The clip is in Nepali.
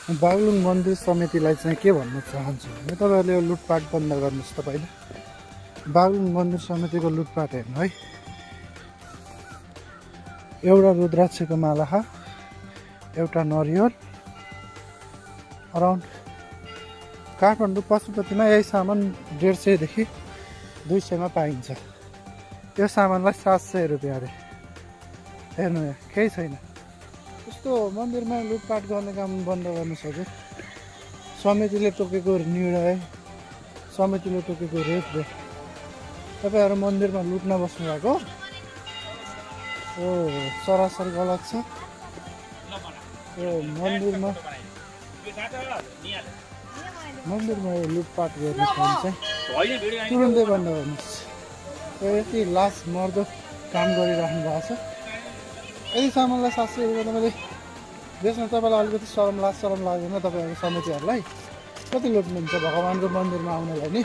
बागलुङ मन्दिर समितिलाई चाहिँ के भन्न चाहन्छु भने तपाईँहरूले यो लुटपाट बन्द गर्नुहोस्। तपाईँले बागलुङ मन्दिर समितिको लुटपाट हेर्नु है। एउटा रुद्राक्षको माला, एउटा नरिवल, अराउन्ड काठमाडौँ पशुपतिमा यही सामान 150 देखि 200 मा पाइन्छ। यो सामानलाई 700 रुपियाँ अरे। हेर्नु यहाँ केही छैन। यस्तो मन्दिरमा लुटपाट गर्ने काम बन्द गर्नु सक्यो। समितिले तोकेको निर्णय, समितिले तोकेको रेखदेख। तपाईँहरू मन्दिरमा लुट्न बस्नु भएको हो, सरासर गलत छ। यो मन्दिरमा यो लुटपाट गर्ने काम चाहिँ तुरुन्तै बन्द गर्नुहोस्। यति लास मर्दो काम गरिराख्नु भएको छ। यदि सामानलाई 700 रुपियाँ तपाईँले बेच्न तपाईँलाई अलिकति शरम लाग्दैन? तपाईँहरू समितिहरूलाई कति लुट्नुहुन्छ भगवान्को मन्दिरमा आउनलाई नि?